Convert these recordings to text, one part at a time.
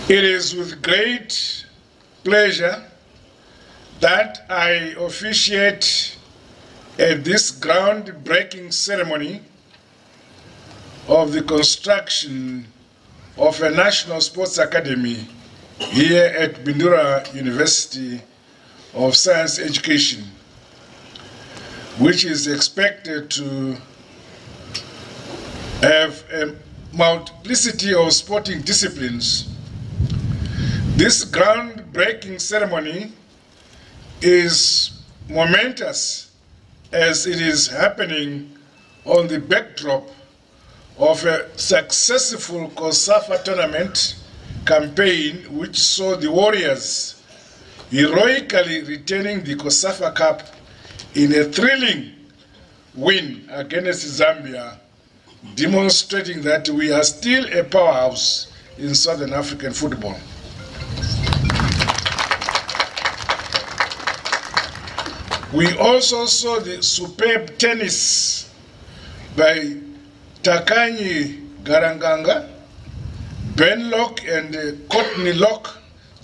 It is with great pleasure that I officiate at this groundbreaking ceremony of the construction of a National Sports Academy here at Bindura University of Science Education, which is expected to have a multiplicity of sporting disciplines. This groundbreaking ceremony is momentous as it is happening on the backdrop of a successful COSAFA tournament campaign which saw the Warriors heroically retaining the COSAFA Cup in a thrilling win against Zambia, demonstrating that we are still a powerhouse in Southern African football. We also saw the superb tennis by Takanyi Garanganga, Ben Locke and Courtney Locke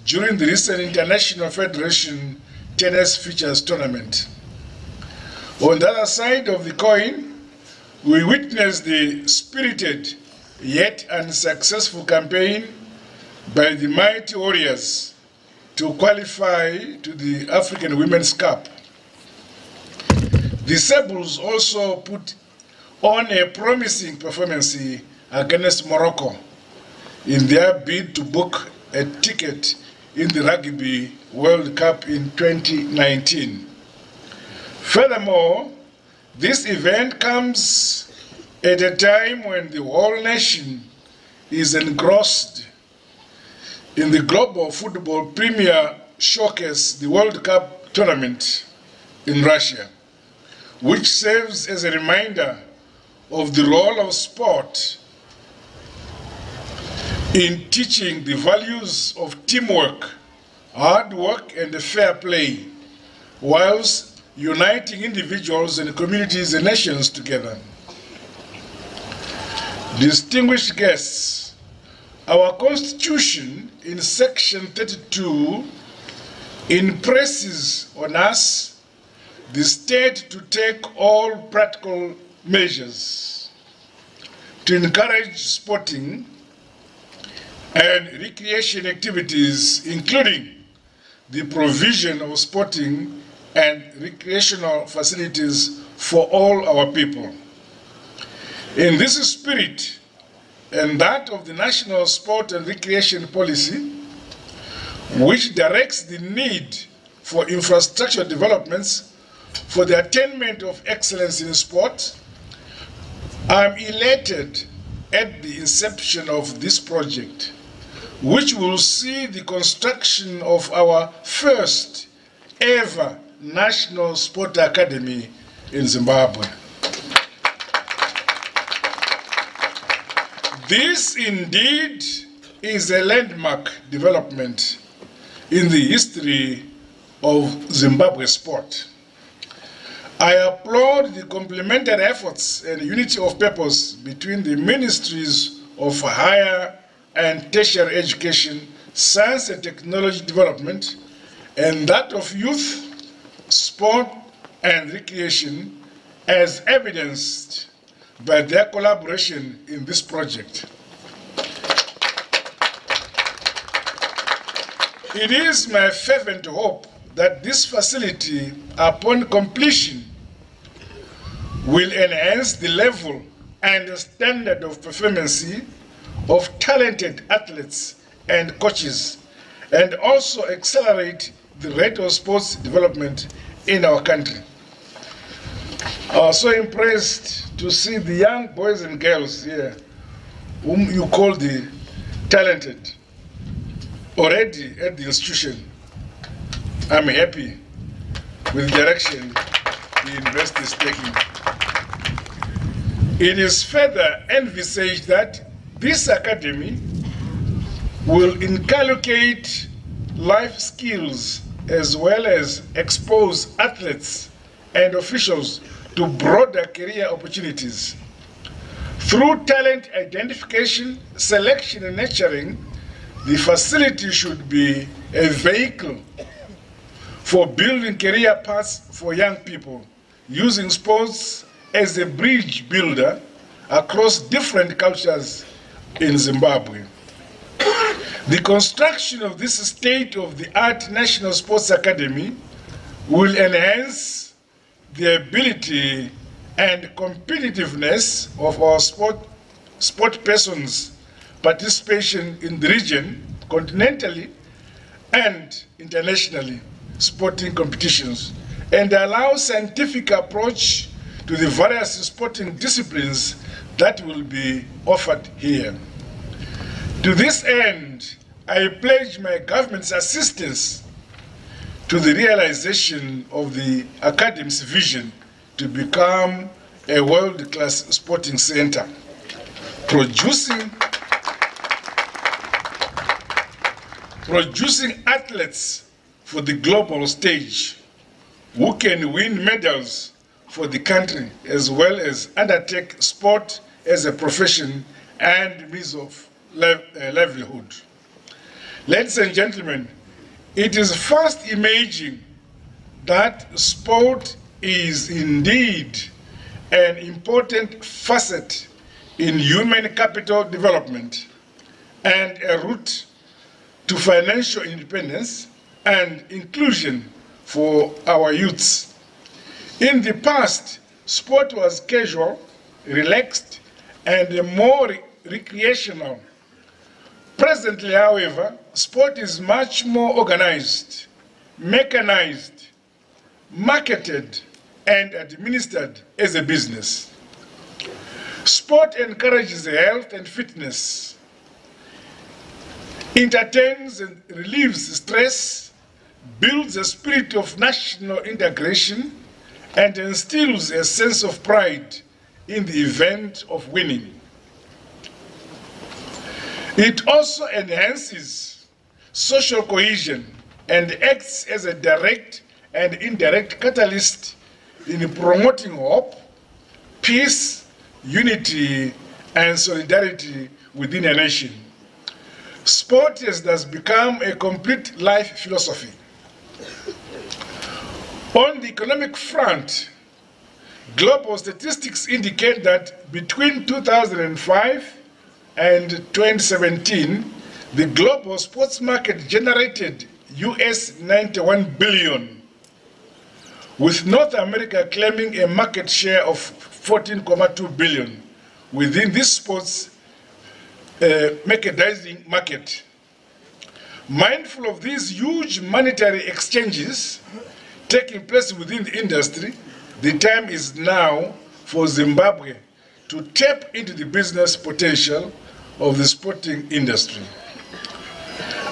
during the recent International Federation Tennis Features Tournament. On the other side of the coin, we witnessed the spirited yet unsuccessful campaign by the mighty Warriors to qualify to the African Women's Cup. The Sables also put on a promising performance against Morocco in their bid to book a ticket in the Rugby World Cup in 2019. Furthermore, this event comes at a time when the whole nation is engrossed in the global football premier showcase, the World Cup tournament in Russia, which serves as a reminder of the role of sport in teaching the values of teamwork, hard work, and fair play, whilst uniting individuals and communities and nations together. Distinguished guests, our Constitution in Section 32 impresses on us the state to take all practical measures to encourage sporting and recreation activities, including the provision of sporting and recreational facilities for all our people. In this spirit, and that of the National Sport and Recreation Policy, which directs the need for infrastructure developments for the attainment of excellence in sport, I am elated at the inception of this project, which will see the construction of our first ever National Sport Academy in Zimbabwe. This indeed is a landmark development in the history of Zimbabwe sport. I applaud the complementary efforts and unity of purpose between the Ministries of Higher and Tertiary Education, Science and Technology Development, and that of Youth, Sport and Recreation, as evidenced by their collaboration in this project. It is my fervent hope that this facility, upon completion, will enhance the level and standard of performance of talented athletes and coaches, and also accelerate the rate of sports development in our country. I was so impressed to see the young boys and girls here, whom you call the talented, already at the institution. I'm happy with the direction the university is taking. It is further envisaged that this academy will inculcate life skills as well as expose athletes and officials to broader career opportunities. Through talent identification, selection and nurturing, The facility should be a vehicle for building career paths for young people, using sports as a bridge builder across different cultures in Zimbabwe. The construction of this state-of-the-art National Sports Academy will enhance the ability and competitiveness of our sport persons' participation in the region, continentally and internationally sporting competitions, and allow scientific approach to the various sporting disciplines that will be offered here. To this end, I pledge my government's assistance to the realization of the Academy's vision to become a world-class sporting center, producing athletes for the global stage who can win medals for the country, as well as undertake sport as a profession and means of livelihood. Ladies and gentlemen, it is fast emerging that sport is indeed an important facet in human capital development and a route to financial independence and inclusion for our youths. In the past, sport was casual, relaxed, and more recreational. Presently, however, sport is much more organized, mechanized, marketed, and administered as a business. Sport encourages health and fitness, entertains and relieves stress, builds a spirit of national integration, and instills a sense of pride in the event of winning. It also enhances social cohesion and acts as a direct and indirect catalyst in promoting hope, peace, unity, and solidarity within a nation. Sport has thus become a complete life philosophy. On the economic front, global statistics indicate that between 2005 and 2017, the global sports market generated US 91 billion, with North America claiming a market share of 14.2 billion within this sports merchandising market. Mindful of these huge monetary exchanges taking place within the industry, the time is now for Zimbabwe to tap into the business potential of the sporting industry.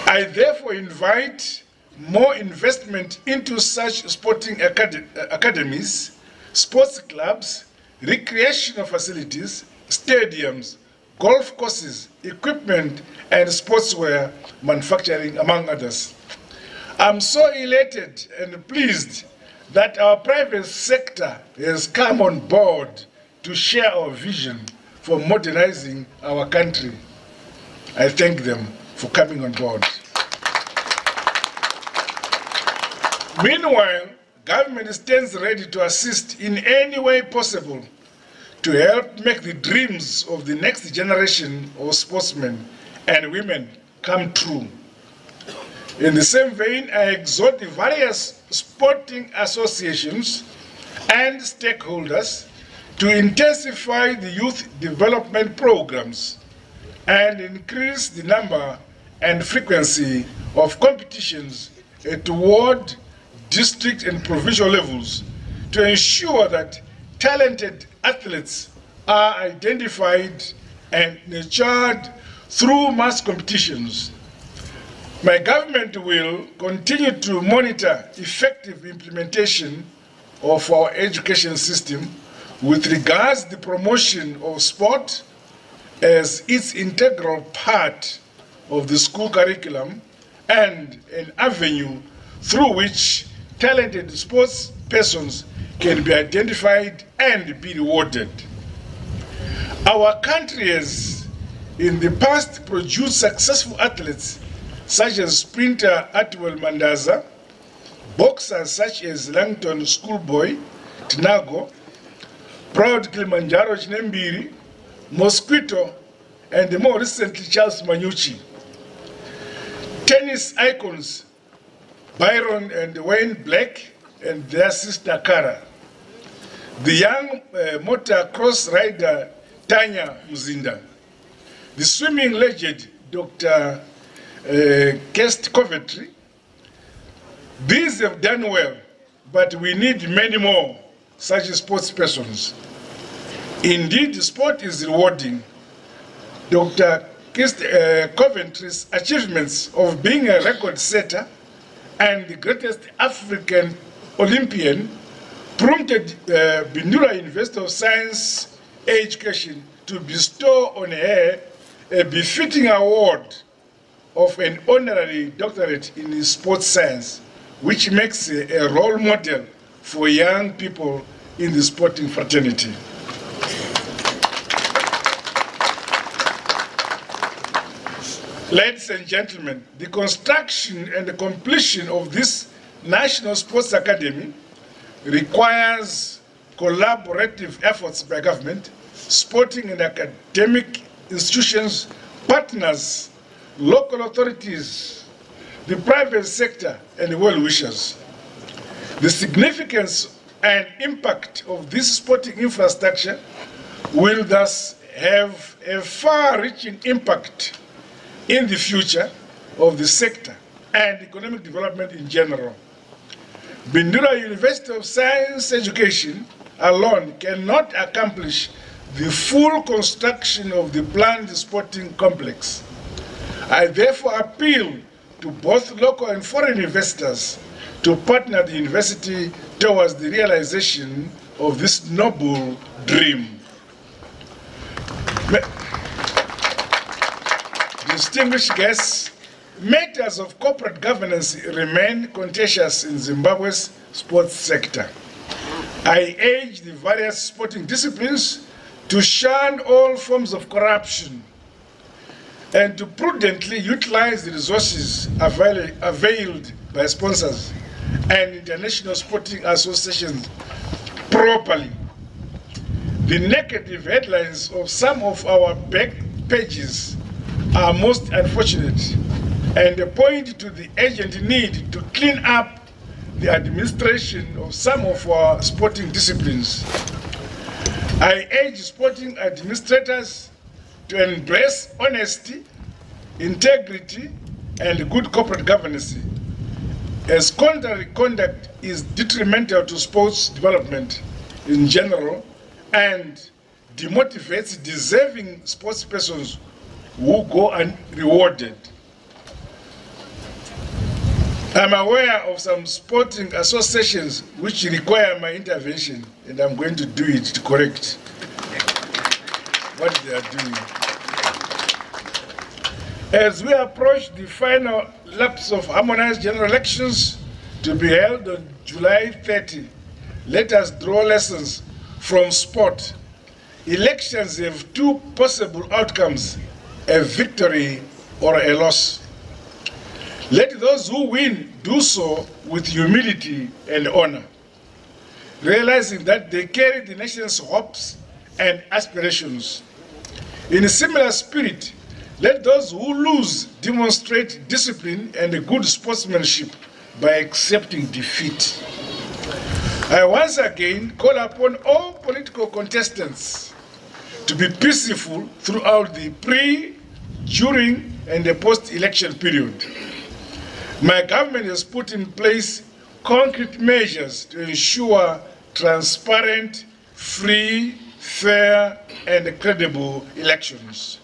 I therefore invite more investment into such sporting academies, sports clubs, recreational facilities, stadiums, golf courses, equipment, and sportswear manufacturing, among others. I'm so elated and pleased that our private sector has come on board to share our vision for modernizing our country. I thank them for coming on board. Meanwhile, government stands ready to assist in any way possible to help make the dreams of the next generation of sportsmen and women come true. In the same vein, I exhort the various sporting associations and stakeholders to intensify the youth development programs and increase the number and frequency of competitions at ward, district, and provincial levels to ensure that talented athletes are identified and nurtured through mass competitions. My government will continue to monitor effective implementation of our education system with regards to the promotion of sport as its integral part of the school curriculum and an avenue through which talented sports persons can be identified and be rewarded. Our country has in the past produced successful athletes such as sprinter Atwell Mandaza, boxers such as Langton Schoolboy Mnangagwa, proud Kilimanjaro Chinembiri, Mosquito, and more recently Charles Manyuchi. Tennis icons Byron and Wayne Black and their sister Kara. The young motocross rider Tanya Muzinda. The swimming legend Dr. Kest Coventry. These have done well, but we need many more such sports persons. Indeed, sport is rewarding. Dr. Coventry's achievements of being a record setter and the greatest African Olympian prompted Bindura University of Science Education to bestow on her a befitting award of an honorary doctorate in sports science, which makes a role model for young people in the sporting fraternity. Ladies and gentlemen, the construction and the completion of this National Sports Academy requires collaborative efforts by government, sporting and academic institutions, partners, local authorities, the private sector, and well-wishers. The significance and impact of this sporting infrastructure will thus have a far-reaching impact in the future of the sector and economic development in general. Bindura University of Science Education alone cannot accomplish the full construction of the planned sporting complex. I therefore appeal to both local and foreign investors to partner the university towards the realization of this noble dream. Distinguished guests, matters of corporate governance remain contentious in Zimbabwe's sports sector. I urge the various sporting disciplines to shun all forms of corruption and to prudently utilize the resources availed by sponsors and international sporting associations properly. The negative headlines of some of our back pages are most unfortunate and point to the urgent need to clean up the administration of some of our sporting disciplines. I urge sporting administrators to embrace honesty, integrity, and good corporate governance, as contrary conduct is detrimental to sports development in general and demotivates deserving sports persons who go unrewarded. I'm aware of some sporting associations which require my intervention, and I'm going to do it to correct what they are doing. As we approach the final laps of harmonized general elections to be held on July 30, let us draw lessons from sport. Elections have two possible outcomes: a victory or a loss. Let those who win do so with humility and honor, realizing that they carry the nation's hopes and aspirations. In a similar spirit, let those who lose demonstrate discipline and a good sportsmanship by accepting defeat. I once again call upon all political contestants to be peaceful throughout the pre, during, and the post-election period. My government has put in place concrete measures to ensure transparent, free, fair, and credible elections.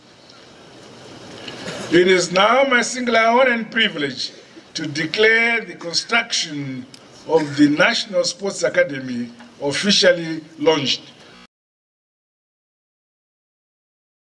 It is now my singular honor and privilege to declare the construction of the National Sports Academy officially launched.